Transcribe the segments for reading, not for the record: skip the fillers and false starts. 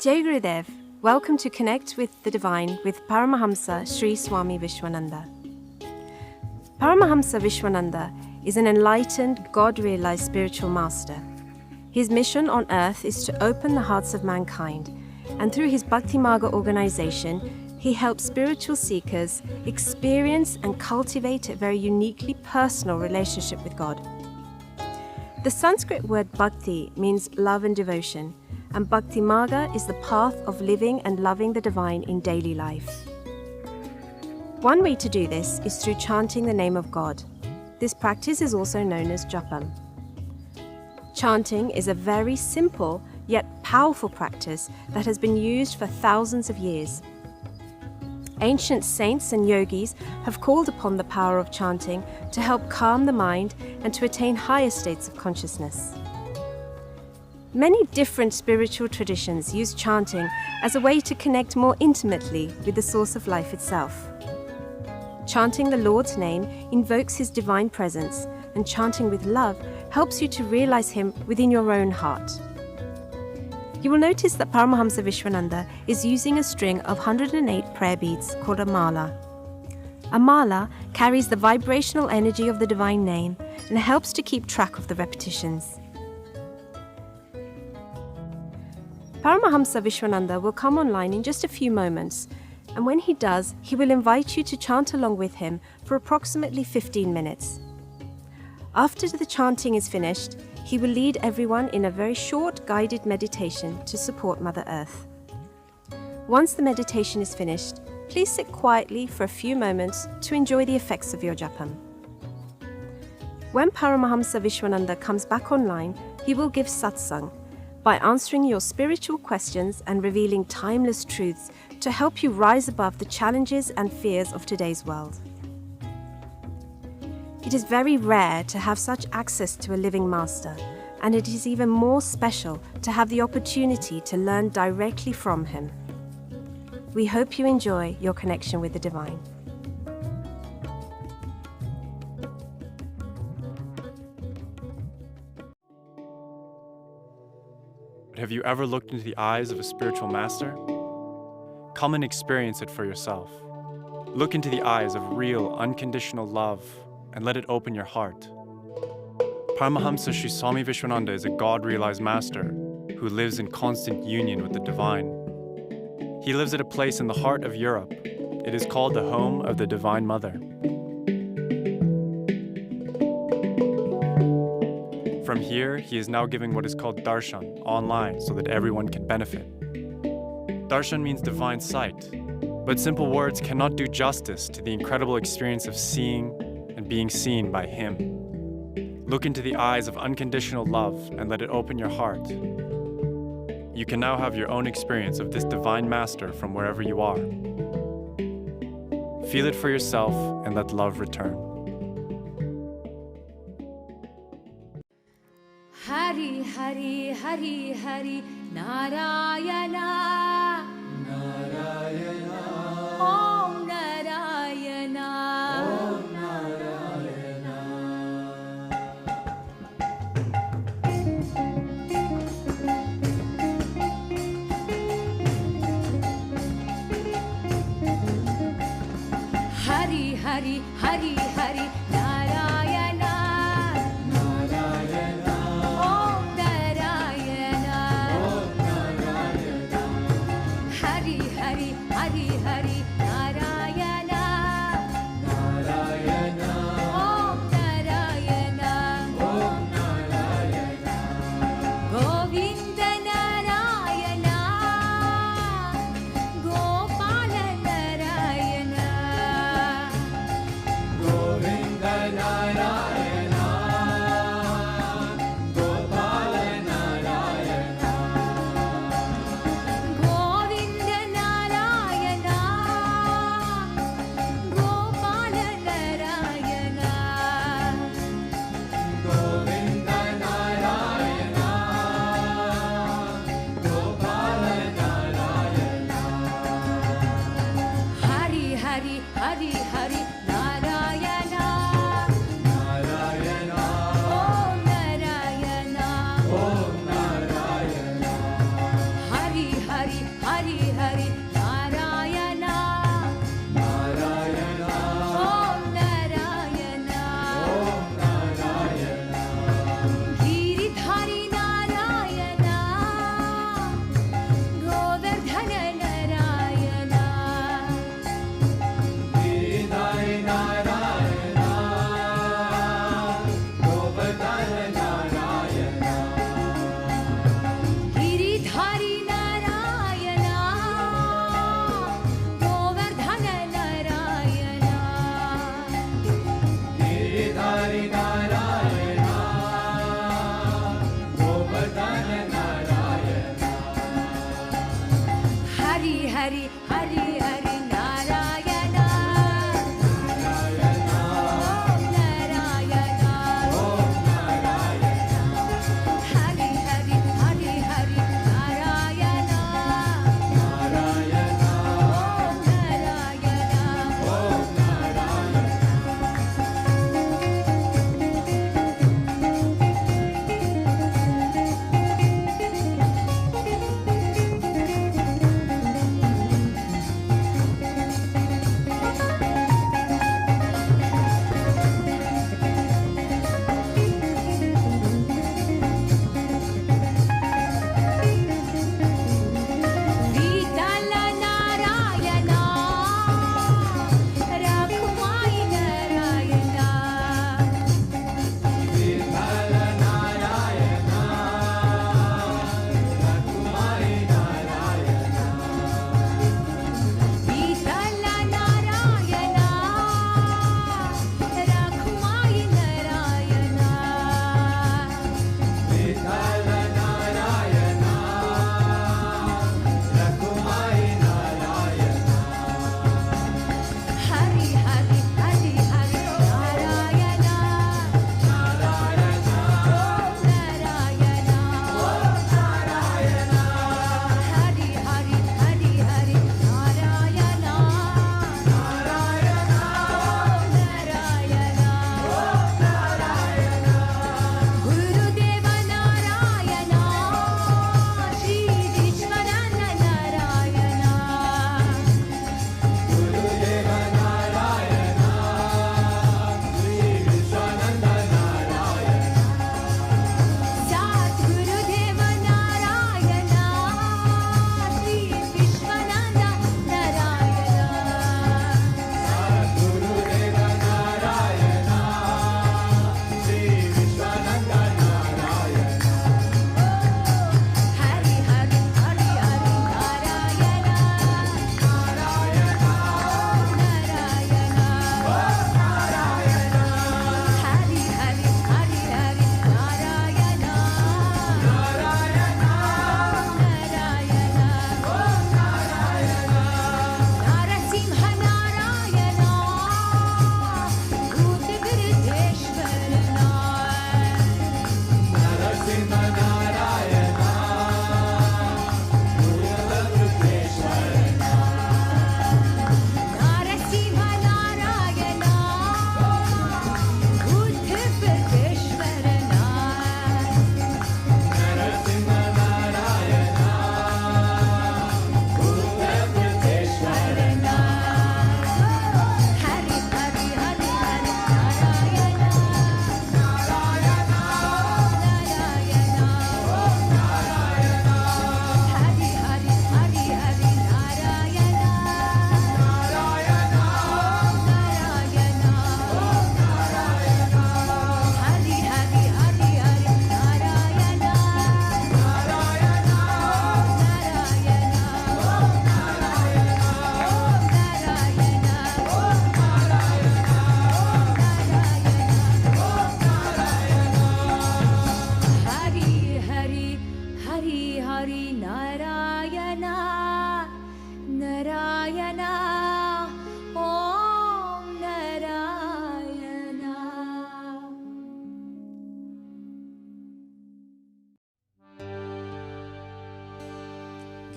Jai Gurudev, welcome to Connect with the Divine with Paramahamsa Sri Swami Vishwananda. Paramahamsa Vishwananda is an enlightened, God-realized spiritual master. His mission on earth is to open the hearts of mankind, and through his Bhakti Marga organization, he helps spiritual seekers experience and cultivate a very uniquely personal relationship with God. The Sanskrit word bhakti means love and devotion, and Bhakti Marga is the path of living and loving the divine in daily life. One way to do this is through chanting the name of God. This practice is also known as japam. Chanting is a very simple yet powerful practice that has been used for thousands of years. Ancient saints and yogis have called upon the power of chanting to help calm the mind and to attain higher states of consciousness. Many different spiritual traditions use chanting as a way to connect more intimately with the source of life itself. Chanting the Lord's name invokes His divine presence, and chanting with love helps you to realize Him within your own heart. You will notice that Paramahamsa Vishwananda is using a string of 108 prayer beads called a mala. A mala carries the vibrational energy of the divine name and helps to keep track of the repetitions. Paramahamsa Vishwananda will come online in just a few moments, and when he does, he will invite you to chant along with him for approximately 15 minutes. After the chanting is finished, he will lead everyone in a very short guided meditation to support Mother Earth. Once the meditation is finished, please sit quietly for a few moments to enjoy the effects of your japam. When Paramahamsa Vishwananda comes back online, he will give satsang by answering your spiritual questions and revealing timeless truths to help you rise above the challenges and fears of today's world. It is very rare to have such access to a living master, and it is even more special to have the opportunity to learn directly from him. We hope you enjoy your connection with the divine. Have you ever looked into the eyes of a spiritual master? Come and experience it for yourself. Look into the eyes of real, unconditional love and let it open your heart. Paramahamsa Sri Swami Vishwananda is a God-realized master who lives in constant union with the divine. He lives at a place in the heart of Europe. It is called the home of the Divine Mother. From here, he is now giving what is called darshan online so that everyone can benefit. Darshan means divine sight, but simple words cannot do justice to the incredible experience of seeing and being seen by him. Look into the eyes of unconditional love and let it open your heart. You can now have your own experience of this divine master from wherever you are. Feel it for yourself and let love return. Hari Hari Hari Hari Narayana Narayana Om Narayana Om Narayana Hari Hari Hari Hari Narayana Hari Hari Hari Narayana Narayana Om Narayana Om Narayana Govinda Narayana Gopala Narayana Govinda Narayana Gopala Narayana Govinda Narayana Gopala Narayana Govinda Narayana Gopala Narayana Hari Hari Hari Hari Narayana Narayana Om Narayana Om Narayana Hari Hari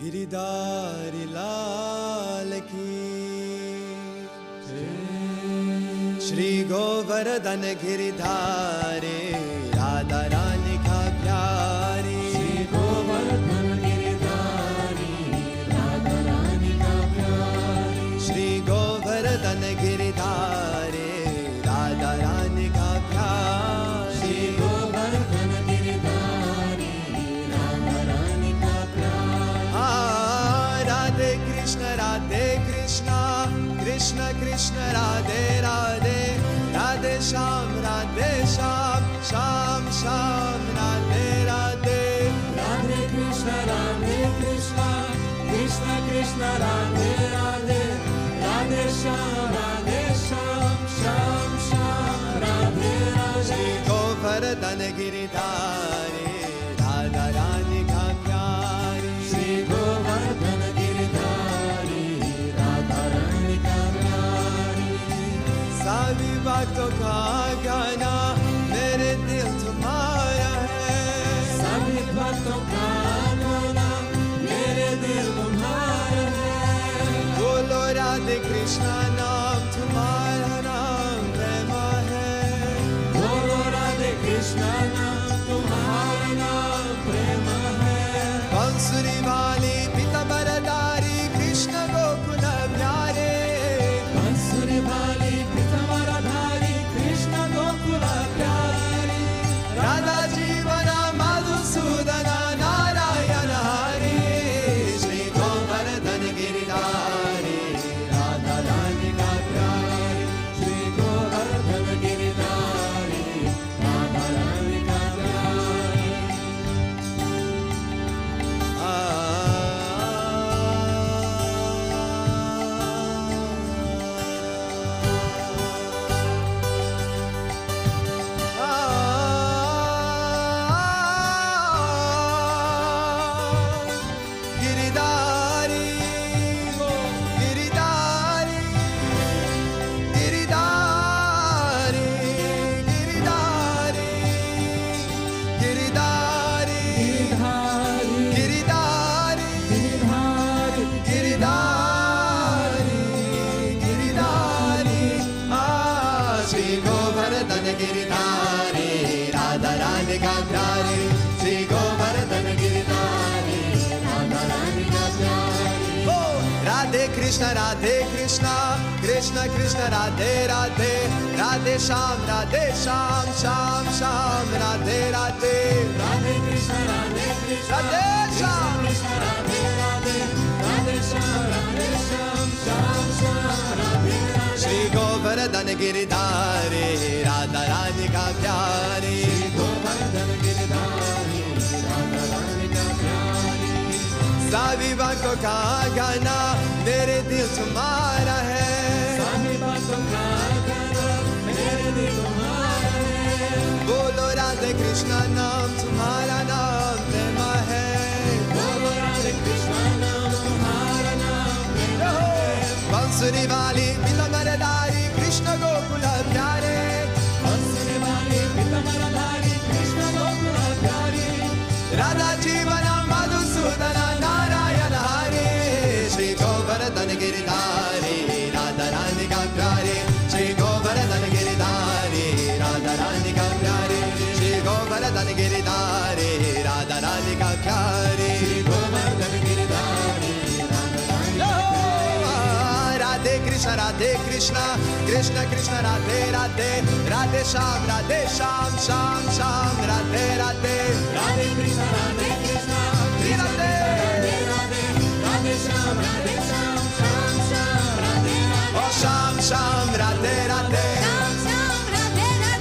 Giridhari लाल की श्री गोवर्धन गिरिधारी राधा रानी का प्यारी श्री गोवर्धन गिरिधारी राधा रानी का प्यारी श्री गोवर्धन गिरिधारी राधा रानी का प्यारी श्री गोवर्धन गिरिधारी राधा रानी का प्यारी राधे कृष्ण कृष्ण कृष्ण राधे राधे राधे श्याम श्याम श्याम राधे राधे राधे कृष्ण कृष्ण कृष्ण राधे राधे राधे श्याम श्याम श्याम राधे राधे श्री गोवर्धन गिरिधारी राधा रानी का प्यारी श्री गोवर्धन गिरिधारी राधा रानी का प्यारी सभी बातों का गाना मेरे दिल तुम्हारा है सभी बातों का गाना मेरे दिल तुम्हारा है बोलो राधे कृष्णा नाम तुम्हारा नाम प्रेम है बोलो राधे कृष्णा नाम तुम्हारा नाम प्रेम है बंसुरी वाली पीतांबरधारी कृष्ण गोकुल प्यारे बंसुरी वाली पीतांबरधारी कृष्ण गोकुल प्यारी राधा जीवन मधुसूदन नारायण हरि श्री गोवर्धन गिरिधारी राधा रानी का प्यारी श्री गोवर्धन गिरिधारी राधा रानी का प्यारी गिरिधारी गिरिधारी गिरिधारी गिरिधारी गिरिधारी गिरिधारी गिरिधारी गिरिधारी श्री गोवर्धन गिरिधारी राधा रानी का प्यारी श्री गोवर्धन गिरिधारी राधा रानी का प्यारी ओ राधे कृष्ण कृष्ण कृष्ण राधे राधे राधे श्याम श्याम श्याम राधे राधे राधे कृष्ण राधे श्याम राधे राधे राधे श्याम श्याम राधे श्री गोवर्धन गिरिधारी राधा रानी का प्यारी गोवर्धन गिरिधारी राधा रानी का प्यारी सभी बातों का गाना मेरे दिल तुम्हारा है सभी बातों का गाना मेरे दिल तुम्हारा है बोलो राधे कृष्ण नाम तुम्हारा नाम प्रेम है बोलो राधे कृष्ण नाम तुम्हारा नाम प्रेम है बंसुरी वाली पीतांबरधारी कृष्ण गोकुल प्यारे बंसुरी वाली पीतांबरधारी कृष्ण गोकुल प्यारी राधा जीवन मधुसूदन नारायण हरि श्री गोवर्धन गिरिधारी राधा रानी का प्यारे श्री गोवर्धन गिरिधारी राधा रानी का प्यारे श्री गोवर्धन गिरिधारी राधा रानी का प्यारे श्री गोवर्धन गिरिधारी राधे कृष्ण कृष्ण कृष्ण राधे राधे राधे श्याम श्याम राधे राधे राधे कृष्ण राधे राधे राधे श्याम राधे ओ श्याम राधे राधे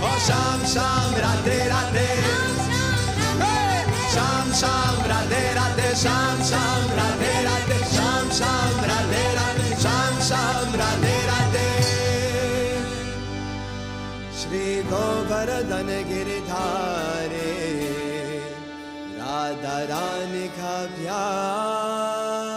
ओ श्याम राधे राधे श्याम राधे राधे श्याम राधे राधे श्याम राधे राधे श्याम राधे राधे श्री गोवर्धन गिरिधारी राधा रानी का प्यार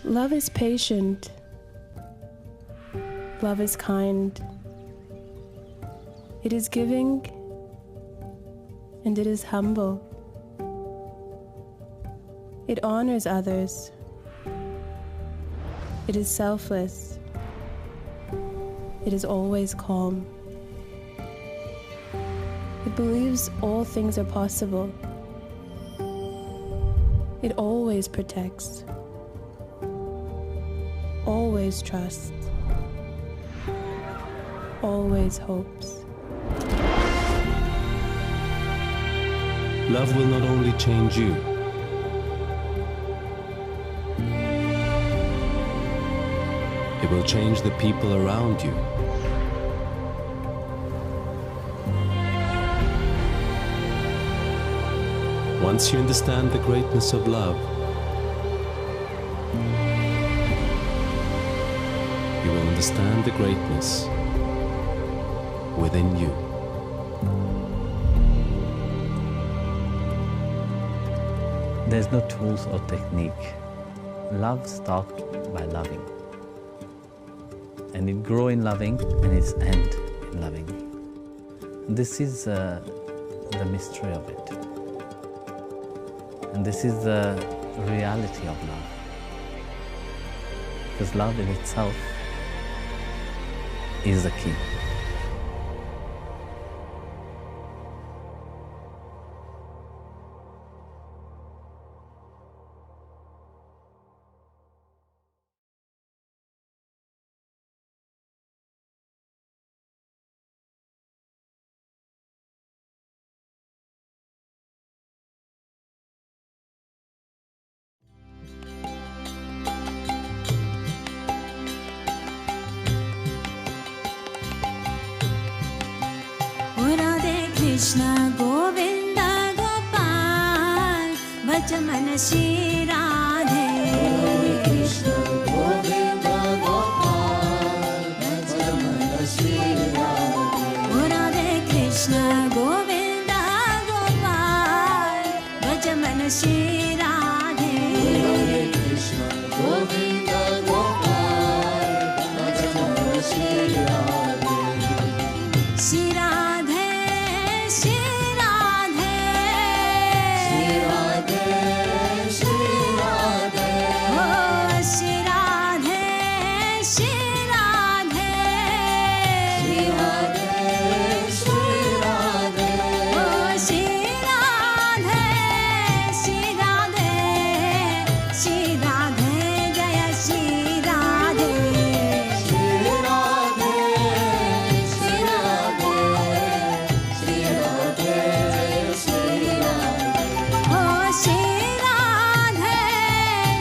Love is patient. Love is kind. It is giving and it is humble. It honors others. It is selfless. It is always calm. It believes all things are possible. It always protects. Always trusts. Always hopes. Love will not only change you, it will change the people around you. Once you understand the greatness of love, you will understand the greatness within you. There's no tools or technique. Love starts by loving. And it grows in loving and it ends in loving. This is the mystery of it. And this is the reality of love. Because love in itself is the key. Krishna Govinda Gopal Bhajaman Shri Radhe Krishna Govinda Gopal Bhajaman Shri Radhe Radhe Krishna Govinda Gopal Bhajaman Shri Radhe Radhe Krishna Govinda Gopal Bhajaman Shri Radhe Shri Radhe Shri Radhe Shri Radhe Shri Radhe Oh Shri Radhe Shri Radhe Shri Radhe Shri Radhe Oh Shri Radhe Shri Radhe Shri Radhe Jaya Shri Radhe Shri Radhe Shri Radhe Shri Radhe Jaya Shri Radhe Oh Shri Radhe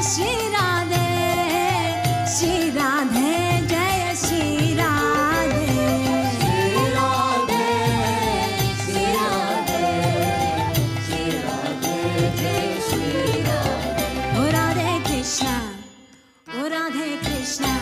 Shri Radhe Shri Radhe Jaya Shri Radhe Shri Radhe Shri Radhe Shri Radhe Jaya Shri Radhe Oh Radhe Krishna Oh Radhe Krishna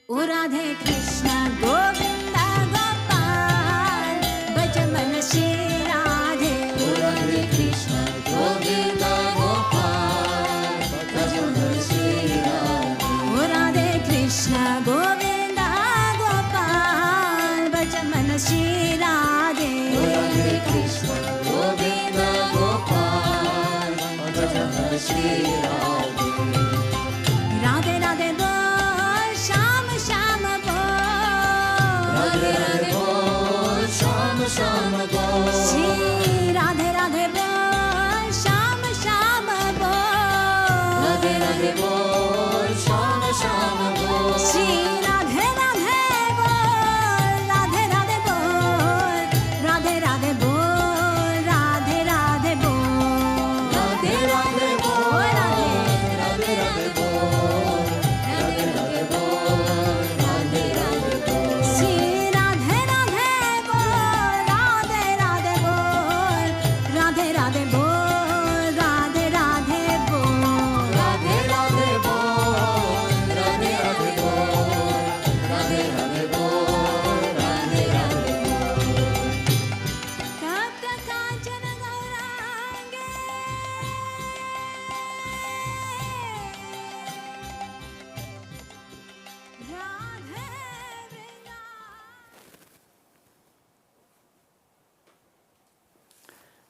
Oh Radhe Krishna Govinda Gopal Bhajaman Shri Radhe Oh Radhe Krishna Govinda Gopal Bhajaman Shri Radhe Oh Radhe Krishna Govinda Gopal Bhajaman Shri Radhe Oh Radhe Krishna Govinda Gopal Bhajaman Shri Radhe Radhe Radhe Bol Sham Sham Bol Radhe Radhe Bol Sham Sham Bol Shri Radhe Radhe Bol Sham Sham Bol Radhe Radhe Bol Sham Sham Bol Shri Radhe Radhe Bol Radhe Radhe Bol Radhe Radhe Bol Radhe Radhe Bol Radhe Radhe Bol Radhe Radhe Bol Radhe Radhe Bol Radhe Radhe Bol Shri Radhe Radhe Bol Radhe Radhe Bol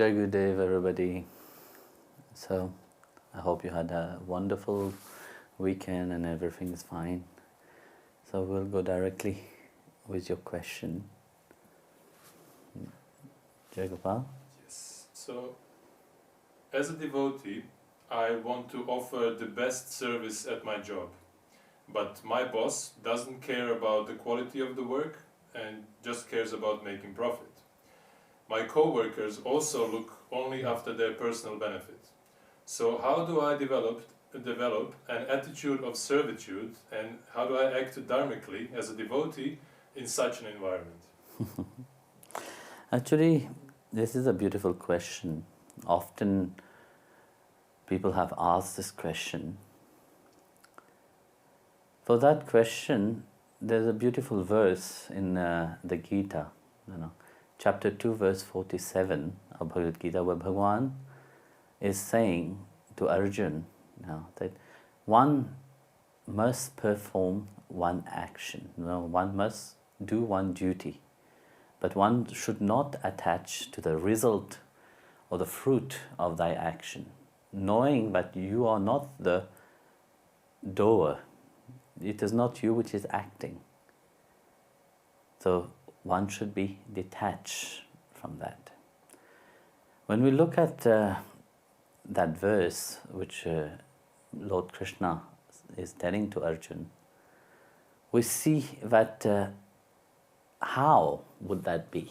Jai Gurudev, everybody. So, I hope you had a wonderful weekend and everything is fine. So we'll go directly with your question. Jai Gopal? Yes. So, as a devotee, I want to offer the best service at my job. But my boss doesn't care about the quality of the work and just cares about making profit. My co-workers also look only after their personal benefit. So how do I develop an attitude of servitude, and how do I act dharmically as a devotee in such an environment? Actually, this is a beautiful question. Often people have asked this question. For that question, there's a beautiful verse in the Gita, chapter 2, verse 47 of Bhagavad Gita, where Bhagavan is saying to Arjuna that one must perform one action, one must do one duty, but one should not attach to the result or the fruit of thy action, knowing that you are not the doer. It is not you which is acting. So one should be detached from that. When we look at that verse which Lord Krishna is telling to Arjuna, we see that how would that be?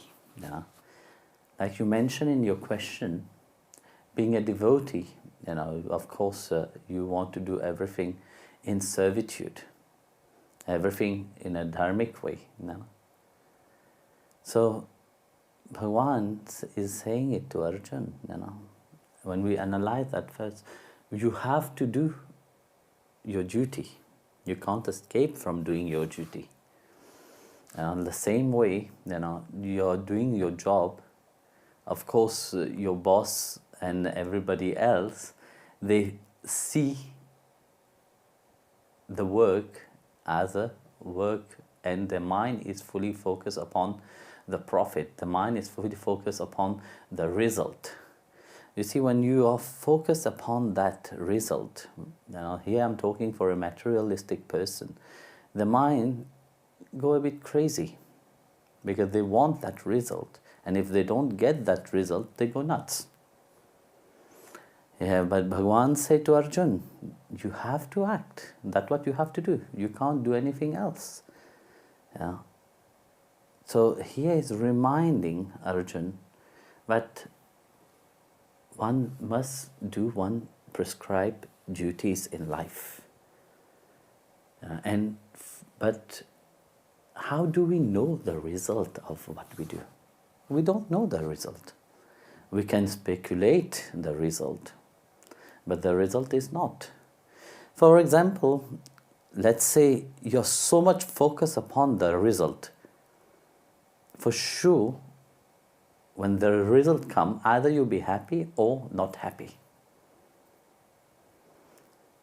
Like you mentioned in your question, being a devotee, of course you want to do everything in servitude, everything in a dharmic way. So Bhagavan is saying it to Arjuna. When we analyze that first, you have to do your duty. You can't escape from doing your duty. And in the same way, you're doing your job. Of course, your boss and everybody else, they see the work as a work, and their mind is fully focused upon the profit. The mind is fully focused upon the result. You see, when you are focused upon that result, here I'm talking for a materialistic person, the mind go a bit crazy because they want that result, and if they don't get that result, they go nuts. Yeah, but Bhagavan said to Arjuna, you have to act. That's what you have to do. You can't do anything else. So here is reminding Arjuna that one must do one prescribed duties in life. But how do we know the result of what we do? We don't know the result. We can speculate the result, but the result is not. For example, let's say you're so much focused upon the result. For sure, when the result comes, either you'll be happy or not happy.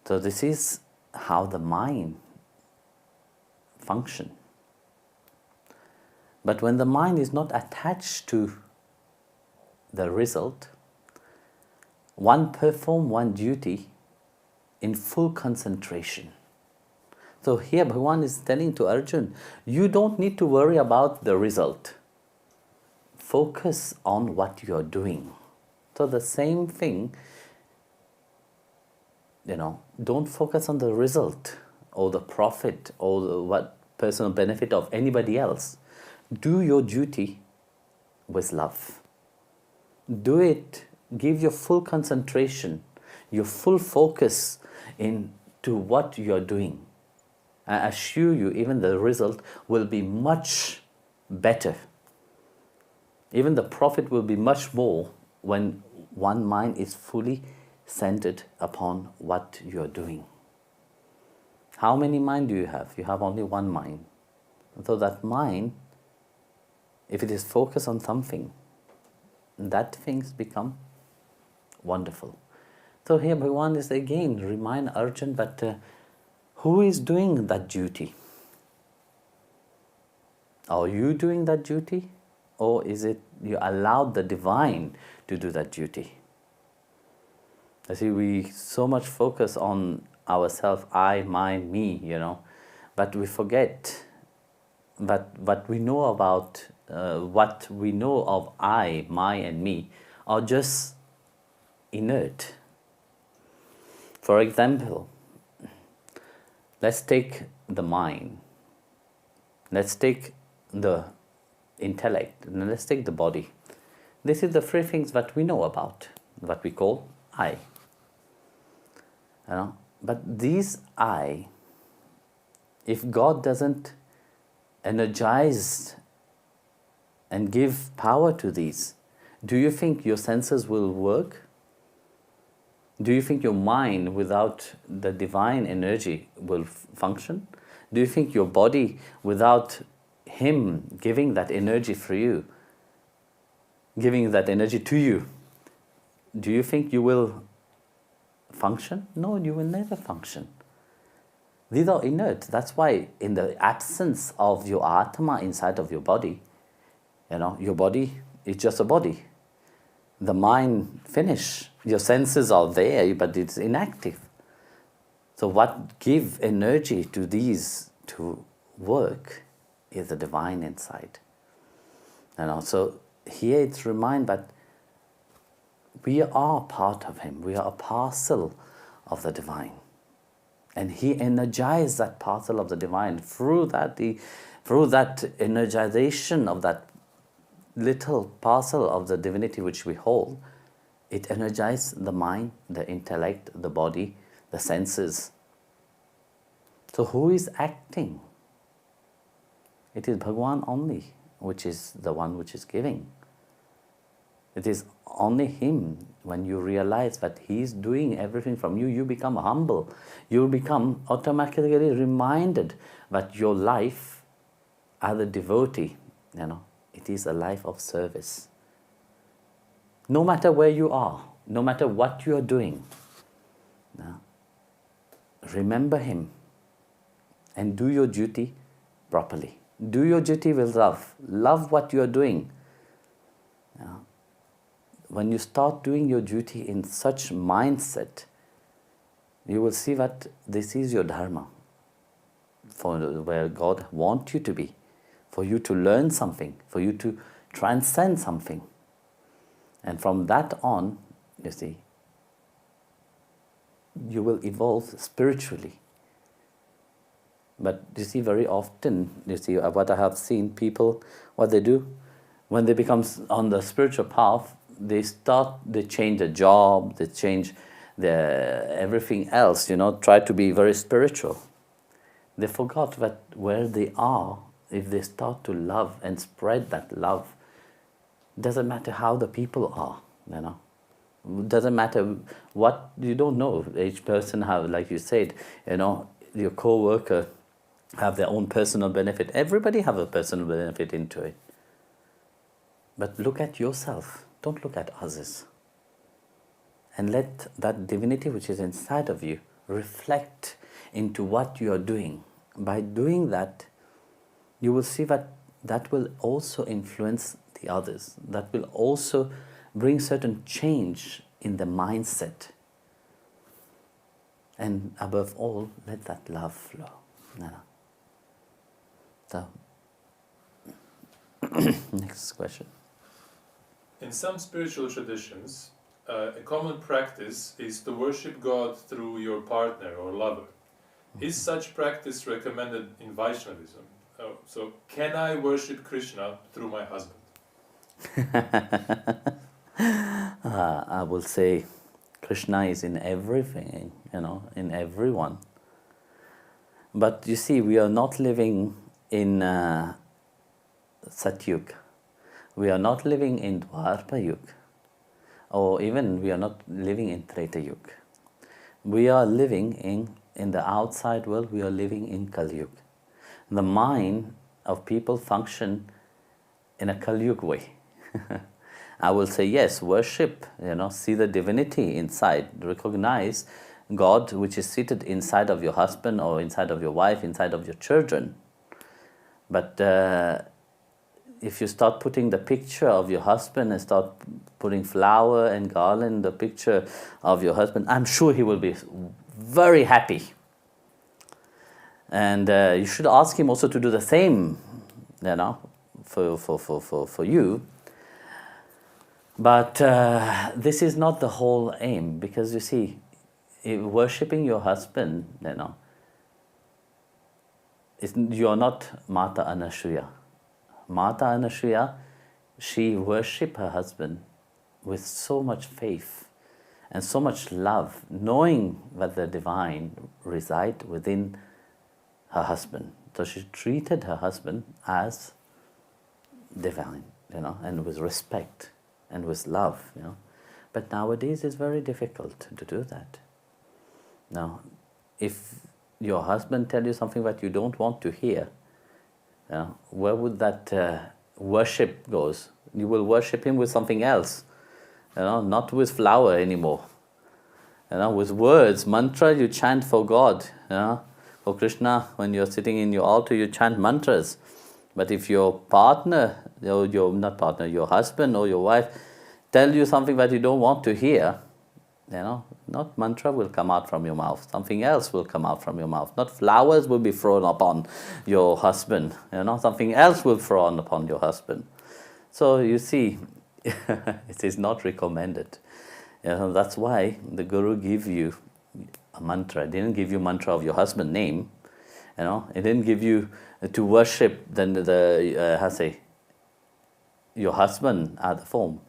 So this is how the mind functions. But when the mind is not attached to the result, one performs one duty in full concentration. So here Bhagavan is telling to Arjuna, you don't need to worry about the result. Focus on what you are doing. So the same thing, don't focus on the result or the profit or what personal benefit of anybody else. Do your duty with love. Do it, give your full concentration, your full focus into what you are doing. I assure you, even the result will be much better. Even the profit will be much more when one mind is fully centered upon what you are doing. How many minds do you have? You have only one mind. And so that mind, if it is focused on something, that things become wonderful. So here Bhagavan is again remind Arjuna that who is doing that duty? Are you doing that duty? Or is it you allowed the divine to do that duty. You see, we so much focus on ourselves, I, mine, me, but we forget. But what we know about, what we know of I, my, and me are just inert. For example, let's take the mind, let's take the intellect, and let's take the body. This is the three things that we know about, what we call I. But these I, if God doesn't energize and give power to these, do you think your senses will work? Do you think your mind without the divine energy will function? Do you think your body without Him giving that energy for you, giving that energy to you, do you think you will function? No, you will never function. These are inert. That's why in the absence of your Atma inside of your body, your body is just a body. The mind finished. Your senses are there, but it's inactive. So what gives energy to these to work is the divine inside. So here it's remind that we are part of Him. We are a parcel of the divine. And He energized that parcel of the divine through that energization of that little parcel of the divinity which we hold. It energized the mind, the intellect, the body, the senses. So who is acting? It is Bhagavan only, which is the one which is giving. It is only Him. When you realize that He is doing everything from you, you become humble. You become automatically reminded that your life as a devotee, it is a life of service. No matter where you are, no matter what you are doing, remember Him and do your duty properly. Do your duty with love. Love what you are doing. When you start doing your duty in such mindset, you will see that this is your dharma, for where God wants you to be, for you to learn something, for you to transcend something. And from that on, you see, you will evolve spiritually. But you see, very often, what I have seen people, what they do, when they become on the spiritual path, they change the job, they change everything else, try to be very spiritual. They forgot that where they are, if they start to love and spread that love, doesn't matter how the people are, Doesn't matter what, you don't know. Each person have, like you said, your co-worker have their own personal benefit. Everybody have a personal benefit into it. But look at yourself. Don't look at others. And let that divinity which is inside of you reflect into what you are doing. By doing that, you will see that will also influence the others. That will also bring certain change in the mindset. And above all, let that love flow. So, next question. In some spiritual traditions, a common practice is to worship God through your partner or lover. Is such practice recommended in Vaishnavism? So, can I worship Krishna through my husband? I will say Krishna is in everything, in everyone. But you see, we are not living in Satyug. We are not living in Dwarpa Yug. Or even we are not living in Treta Yug. We are living in the outside world, we are living in Kali Yug. The mind of people function in a Kali Yug way. I will say yes, worship, see the divinity inside, recognize God which is seated inside of your husband or inside of your wife, inside of your children. But if you start putting the picture of your husband and start putting flower and garland, the picture of your husband, I'm sure he will be very happy. And you should ask him also to do the same, for you. But this is not the whole aim, because you see, worshipping your husband, you are not Mata Anasuya. Mata Anasuya, she worshipped her husband with so much faith and so much love, knowing that the divine reside within her husband. So she treated her husband as divine, and with respect and with love, But nowadays it's very difficult to do that. Now, if your husband tells you something that you don't want to hear, where would that worship goes? You will worship him with something else, not with flower anymore. With words, mantra you chant for God, for Krishna. When you're sitting in your altar, you chant mantras. But if your partner, your husband or your wife, tell you something that you don't want to hear, not mantra will come out from your mouth. Something else will come out from your mouth. Not flowers will be thrown upon your husband. Something else will thrown upon your husband. So you see, it is not recommended. That's why the Guru gave you a mantra. He didn't give you mantra of your husband's name. He didn't give you to worship your husband at the form.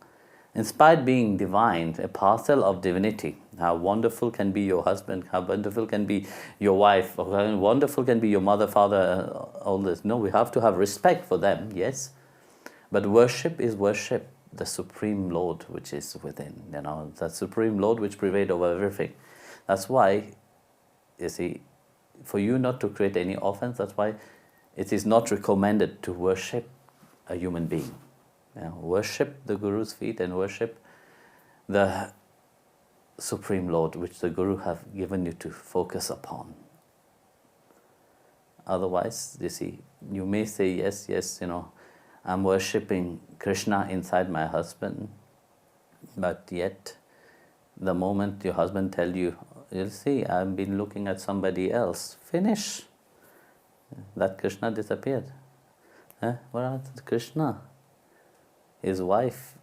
Inspired being divine, a parcel of divinity. How wonderful can be your husband, how wonderful can be your wife, how wonderful can be your mother, father, all this. No, we have to have respect for them, yes. But worship is worship the Supreme Lord which is within, the Supreme Lord which prevails over everything. That's why, you see, for you not to create any offense, that's why it is not recommended to worship a human being. Worship the Guru's feet and worship the Supreme Lord which the Guru have given you to focus upon. Otherwise, you see, you may say, yes, I'm worshipping Krishna inside my husband, but yet the moment your husband tells you, you'll see, I've been looking at somebody else, finish. That Krishna disappeared. Where is Krishna? His wife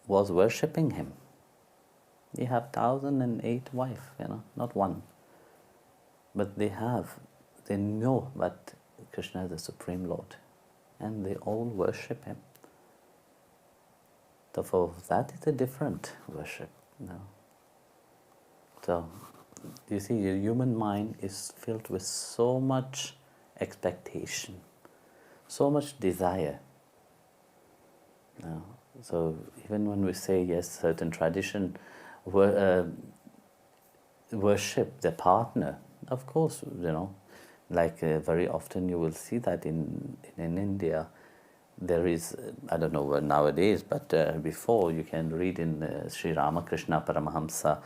was worshipping him. They have 1,008 wives, not one. But they know that Krishna is the Supreme Lord. And they all worship him. Therefore, that is a different worship. So, you see, your human mind is filled with so much expectation, so much desire. So even when we say, yes, certain tradition worship their partner, of course, like very often you will see that in India, there is, I don't know nowadays, but before you can read in Sri Ramakrishna Paramahamsa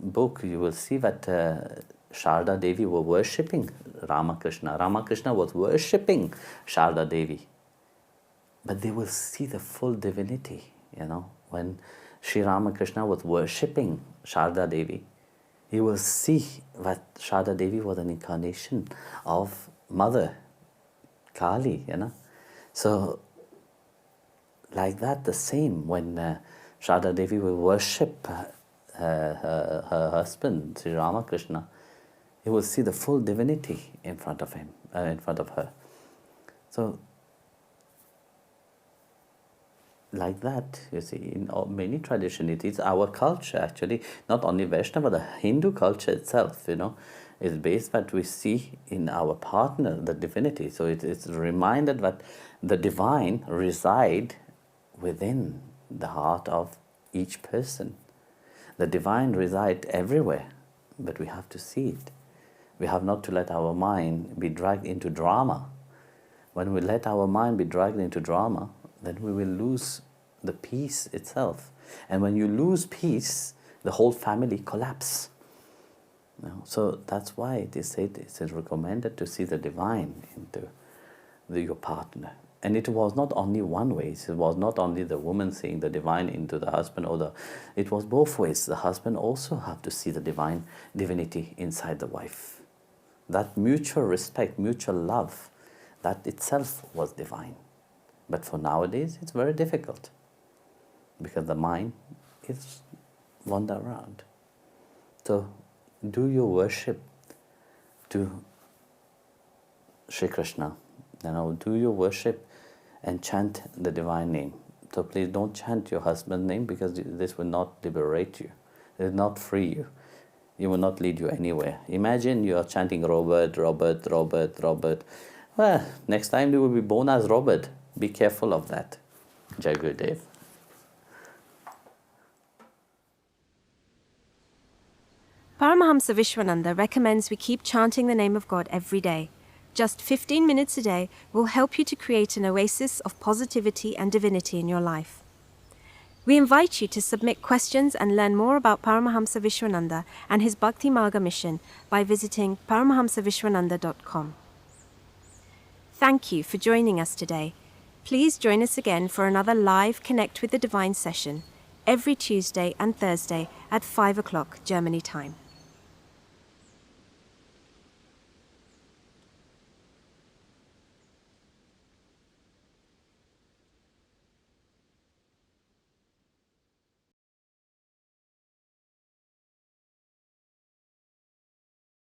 book, you will see that Sharda Devi were worshipping Ramakrishna. Ramakrishna was worshipping Sharda Devi. But they will see the full divinity, when Sri Ramakrishna was worshipping Sharda Devi, he will see that Sharda Devi was an incarnation of Mother Kali, So, like that, the same, when Sharda Devi will worship her husband, Sri Ramakrishna, he will see the full divinity in front of him, in front of her. So, like that, you see, in many traditions, it is our culture actually, not only Vaishnava, the Hindu culture itself, is based that we see in our partner the divinity. So it's reminded that the divine reside within the heart of each person. The divine resides everywhere, but we have to see it. We have not to let our mind be dragged into drama. When we let our mind be dragged into drama, then we will lose the peace itself. And when you lose peace, the whole family collapses. So that's why it is said, it is recommended to see the divine into your partner. And it was not only one way. It was not only the woman seeing the divine into the husband, it was both ways. The husband also had to see the divinity inside the wife. That mutual respect, mutual love, that itself was divine. But for nowadays, it's very difficult because the mind is wander around. So do your worship to Sri Krishna. Do your worship and chant the divine name. So please don't chant your husband's name, because this will not liberate you. It will not free you. It will not lead you anywhere. Imagine you are chanting Robert, Robert, Robert, Robert. Well, next time you will be born as Robert. Be careful of that. Jai Gurudev. Paramahamsa Vishwananda recommends we keep chanting the name of God every day. Just 15 minutes a day will help you to create an oasis of positivity and divinity in your life. We invite you to submit questions and learn more about Paramahamsa Vishwananda and his Bhakti Marga mission by visiting paramahamsavishwananda.com. Thank you for joining us today. Please join us again for another live Connect with the Divine session every Tuesday and Thursday at 5 o'clock Germany time.